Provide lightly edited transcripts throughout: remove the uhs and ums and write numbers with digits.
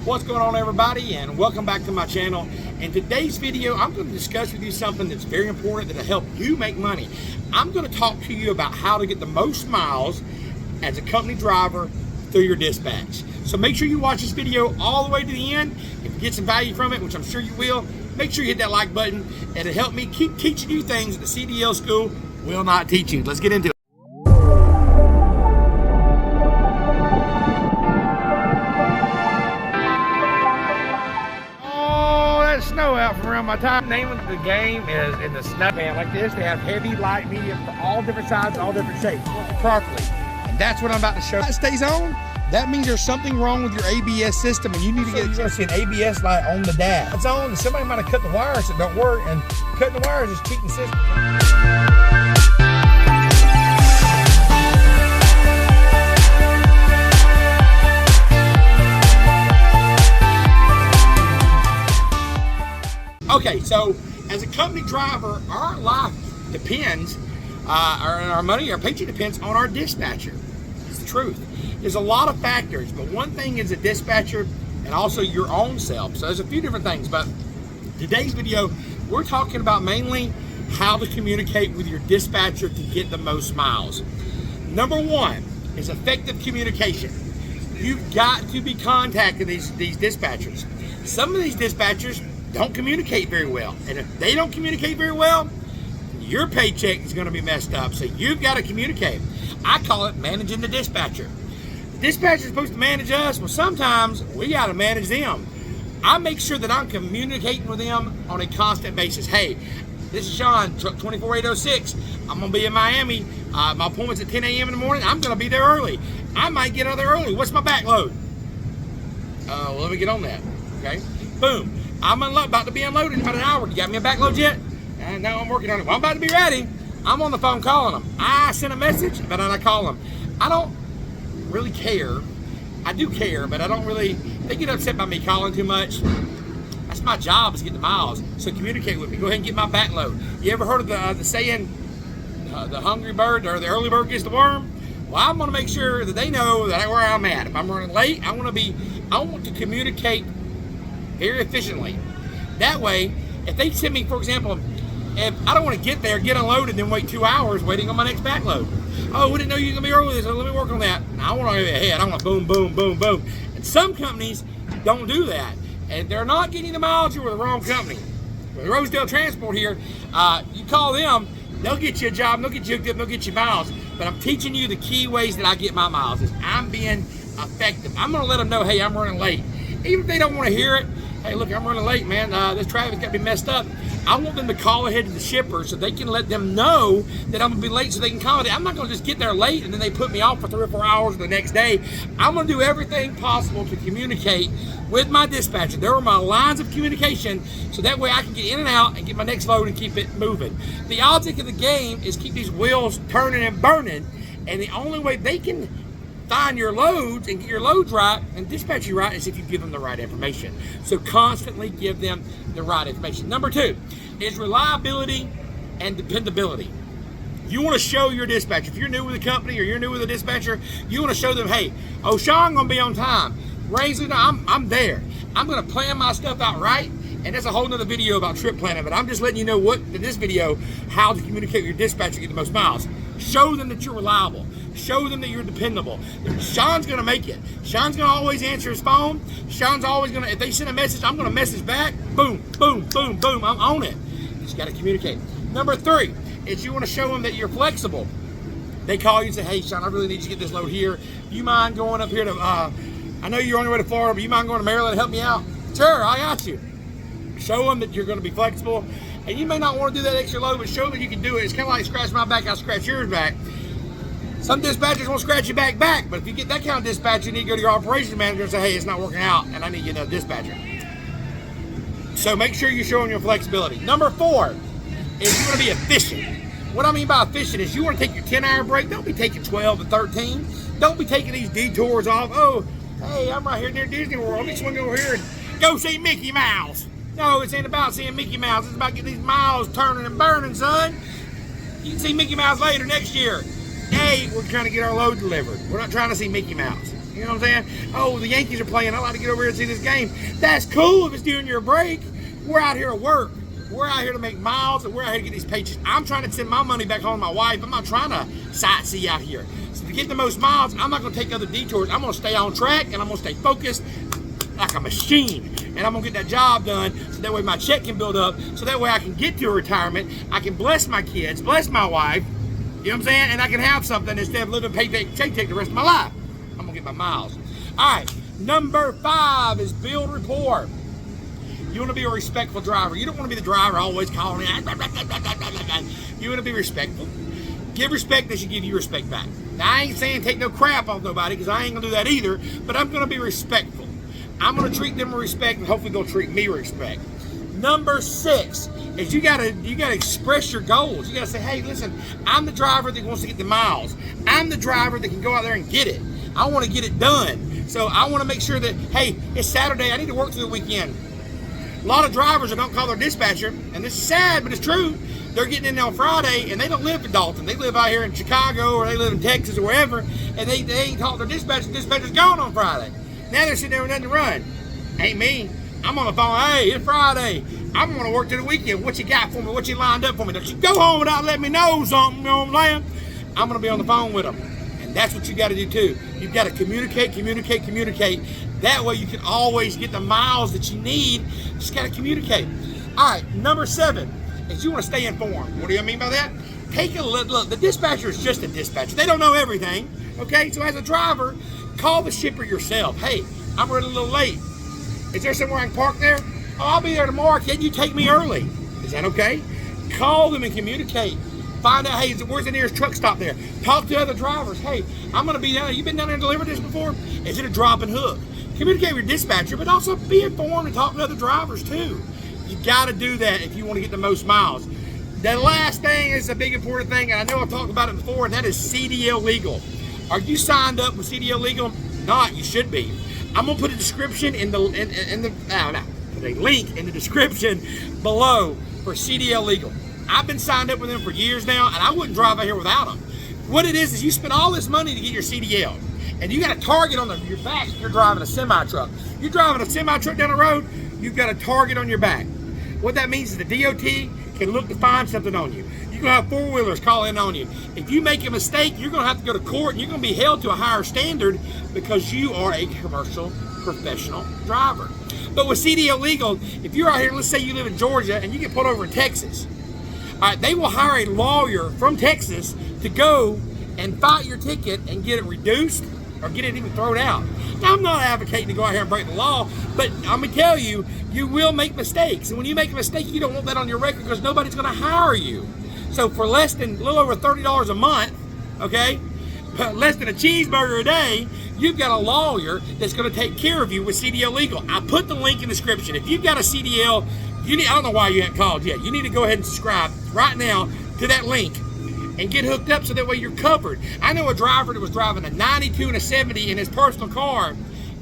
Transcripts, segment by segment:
What's going on, everybody, and welcome back to my channel. In today's video, I'm going to discuss with you something that's very important that'll help you make money. I'm going to talk to you about how to get the most miles as a company driver through your dispatch. So make sure you watch this video all the way to the end. If you get some value from it, which I'm sure you will, make sure you hit that like button, and it'll help me keep teaching you things that the CDL school will not teach you. Let's get into it. Snow out from around my tire. The name of the game is in the snow band like this. They have heavy, light, medium for all different sizes, all different shapes, properly. And that's what I'm about to show. If that stays on, that means there's something wrong with your ABS system, and you need to get. You're gonna see an ABS light on the dash. It's on. Somebody might have cut the wires that don't work, and cutting the wires is cheating the system. Okay, so as a company driver, our life depends, our money, our paycheck depends on our dispatcher. It's the truth. There's a lot of factors, but one thing is a dispatcher and also your own self. So there's a few different things, but today's video, we're talking about mainly how to communicate with your dispatcher to get the most miles. Number one is effective communication. You've got to be contacting these dispatchers. Some of these dispatchers don't communicate very well, and if they don't communicate very well, your paycheck is going to be messed up. So you've got to communicate. I call it managing the dispatcher. The dispatcher is supposed to manage us. Well, sometimes we got to manage them. I make sure that I'm communicating with them on a constant basis. Hey, this is Shawn, truck 24806. I'm going to be in Miami. My appointment's at 10 a.m. in the morning. I'm going to be there early. I might get out there early. What's my backload? Well, let me get on that. Okay, boom. I'm about to be unloaded in about an hour. You got me a backload yet? No, I'm working on it. Well, I'm about to be ready. I'm on the phone calling them. I send a message, but then I call them. I don't really care. I do care, but I don't really. They get upset by me calling too much. That's my job, is to get the miles. So communicate with me. Go ahead and get my backload. You ever heard of the saying, the hungry bird or the early bird gets the worm? Well, I'm going to make sure that they know that where I'm at. If I'm running late, I want to communicate very efficiently. That way, if they send me, for example, if I don't want to get there, get unloaded, then wait 2 hours waiting on my next backload. Oh, we didn't know you were going to be early, so let me work on that. I want to go ahead. I want boom, boom, boom, boom. And some companies don't do that. And they're not getting the mileage with the wrong company. With Rosedale Transport here, you call them, they'll get you a job, they'll get you hooked up, they'll get you miles. But I'm teaching you the key ways that I get my miles. Is I'm being effective. I'm going to let them know, hey, I'm running late. Even if they don't want to hear it, hey, look, I'm running late, man. This traffic's got to be messed up. I want them to call ahead to the shipper so they can let them know that I'm going to be late so they can accommodate. I'm not going to just get there late and then they put me off for 3 or 4 hours the next day. I'm going to do everything possible to communicate with my dispatcher. There are my lines of communication so that way I can get in and out and get my next load and keep it moving. The object of the game is keep these wheels turning and burning, and the only way they can find your loads and get your loads right and dispatch you right is if you give them the right information. So constantly give them the right information. Number two is reliability and dependability. You want to show your dispatcher, if you're new with the company or you're new with a dispatcher, you want to show them, hey, oh, Shawn gonna be on time. Raisley, I'm there. I'm gonna plan my stuff out right. And that's a whole nother video about trip planning, but I'm just letting you know what in this video, how to communicate with your dispatcher to get the most miles. Show them that you're reliable. Show them that you're dependable. Shawn's gonna make it. Shawn's gonna always answer his phone. Shawn's always gonna, if they send a message, I'm gonna message back. Boom, boom, boom, boom, I'm on it. You just gotta communicate. Number three is you wanna show them that you're flexible. They call you and say, hey, Shawn, I really need you to get this load here. You mind going up here to, I know you're on your way to Florida, but you mind going to Maryland and help me out? Sure, I got you. Show them that you're going to be flexible, and you may not want to do that extra load, but show them that you can do it. It's kind of like scratch my back, I'll scratch yours back. Some dispatchers won't scratch your back, but if you get that kind of dispatcher, you need to go to your operations manager and say, hey, it's not working out, and I need you to dispatcher. So make sure you're showing your flexibility. Number four is you want to be efficient. What I mean by efficient is you want to take your 10-hour break. Don't be taking 12 to 13. Don't be taking these detours off. Oh, hey, I'm right here near Disney World. Let me swing over here and go see Mickey Mouse. No, it ain't about seeing Mickey Mouse. It's about getting these miles turning and burning, son. You can see Mickey Mouse later next year. Hey, we're trying to get our load delivered. We're not trying to see Mickey Mouse. You know what I'm saying? Oh, the Yankees are playing. I'd like to get over here and see this game. That's cool if it's during your break. We're out here to work. We're out here to make miles, and we're out here to get these paychecks. I'm trying to send my money back home to my wife. I'm not trying to sightsee out here. So to get the most miles, I'm not going to take other detours. I'm going to stay on track, and I'm going to stay focused like a machine. And I'm going to get that job done so that way my check can build up, so that way I can get to a retirement. I can bless my kids, bless my wife, you know what I'm saying? And I can have something instead of living paycheck the rest of my life. I'm going to get my miles. All right, number 5 is build rapport. You want to be a respectful driver. You don't want to be the driver always calling in. You want to be respectful. Give respect, they should give you respect back. Now, I ain't saying take no crap off nobody, because I ain't going to do that either, but I'm going to be respectful. I'm going to treat them with respect, and hopefully they'll treat me with respect. Number 6 is you gotta express your goals. You gotta say, hey, listen, I'm the driver that wants to get the miles. I'm the driver that can go out there and get it. I want to get it done. So I want to make sure that, hey, it's Saturday, I need to work through the weekend. A lot of drivers that don't call their dispatcher, and this is sad, but it's true. They're getting in there on Friday, and they don't live in Dalton. They live out here in Chicago, or they live in Texas, or wherever, and they ain't called their dispatcher. The dispatcher's gone on Friday. Now they're sitting there with nothing to run. Ain't me. I'm on the phone. Hey, it's Friday. I'm going to work to the weekend. What you got for me? What you lined up for me? Don't you go home without letting me know something, you know what I'm saying? I'm going to be on the phone with them. And that's what you got to do too. You've got to communicate. That way you can always get the miles that you need. You just got to communicate. All right, number 7 is you want to stay informed. What do I mean by that? Take a look. The dispatcher is just a dispatcher. They don't know everything. Okay, so as a driver, call the shipper yourself. Hey, I'm running a little late. Is there somewhere I can park there? Oh, I'll be there tomorrow. Can you take me early? Is that okay? Call them and communicate. Find out, hey, where's the nearest truck stop there? Talk to other drivers. Hey, I'm going to be down there. You been down there and delivered this before? Is it a drop and hook? Communicate with your dispatcher, but also be informed and talk to other drivers too. You got to do that if you want to get the most miles. The last thing is a big important thing, and I know I've talked about it before, and that is CDL legal. Are you signed up with CDL legal? Not. You should be. I'm gonna put a description in the put a link in the description below for CDL legal. I've been signed up with them for years now, and I wouldn't drive out here without them. What it is you spend all this money to get your CDL, and you got a target on your back. If you're driving a semi truck, you're driving a semi truck down the road, you've got a target on your back. What that means is the DOT can look to find something on you. You're gonna have 4-wheelers call in on you. If you make a mistake, you're gonna have to go to court, and you're gonna be held to a higher standard because you are a commercial professional driver. But with CDL legal, if you're out here, let's say you live in Georgia and you get pulled over in Texas, all right, they will hire a lawyer from Texas to go and fight your ticket and get it reduced or get it even thrown out. Now, I'm not advocating to go out here and break the law, but I'm gonna tell you, you will make mistakes. And when you make a mistake, you don't want that on your record because nobody's gonna hire you. So for less than a little over $30 a month, okay, less than a cheeseburger a day, you've got a lawyer that's going to take care of you with CDL legal. I put the link in the description. If you've got a CDL, I don't know why you haven't called yet. You need to go ahead and subscribe right now to that link and get hooked up so that way you're covered. I know a driver that was driving a 92 and a 70 in his personal car,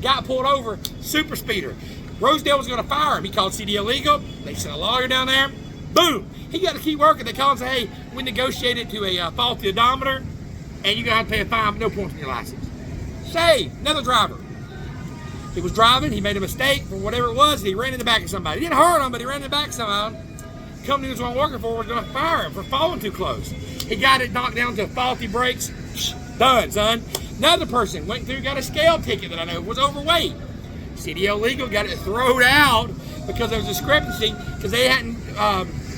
got pulled over, super speeder. Rosedale was going to fire him. He called CDL legal. They sent a lawyer down there. Boom. He got to keep working. They call and say, hey, we negotiated to a faulty odometer, and you're going to have to pay a fine with no points on your license. Say, another driver. He was driving. He made a mistake for whatever it was. He ran in the back of somebody. He didn't hurt him, but he ran in the back of somebody. The company he was working for was going to fire him for falling too close. He got it knocked down to faulty brakes. Done, son. Another person went through, got a scale ticket that I know was overweight. CDL legal got it thrown out because there was a discrepancy because they hadn't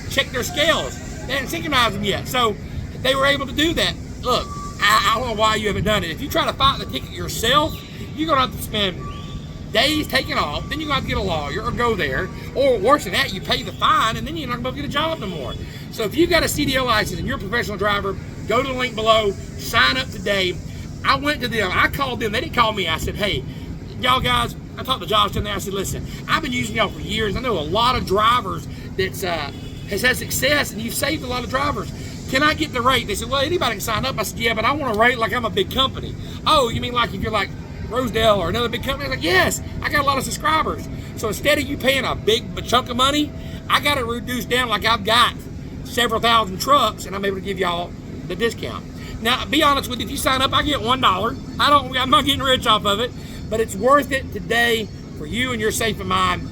checked their scales. They hadn't synchronized them yet. So they were able to do that. Look, I don't know why you haven't done it. If you try to fight the ticket yourself, you're going to have to spend days taking off. Then you're going to have to get a lawyer or go there. Or worse than that, you pay the fine and then you're not going to get a job no more. So if you've got a CDL license and you're a professional driver, go to the link below, sign up today. I went to them. I called them. They didn't call me. I said, hey, y'all guys, I talked to Josh in there. I said, listen, I've been using y'all for years. I know a lot of drivers that's has had success, and you've saved a lot of drivers. Can I get the rate? They said, well, anybody can sign up. I said, yeah, but I want a rate like I'm a big company. Oh, you mean like if you're like Rosedale or another big company? I was like, yes, I got a lot of subscribers. So instead of you paying a big chunk of money, I got it reduced down like I've got several thousand trucks, and I'm able to give y'all the discount. Now, be honest with you, if you sign up, I get $1. I'm not getting rich off of it, but it's worth it today for you and your safe of mind,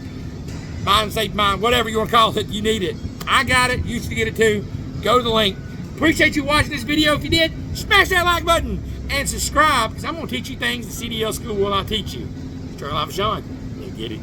safe mind, whatever you want to call it. You need it. I got it. You should get it too. Go to the link. Appreciate you watching this video. If you did, smash that like button and subscribe, because I'm going to teach you things the CDL school will not teach you. Trail Life with Shawn. You get it.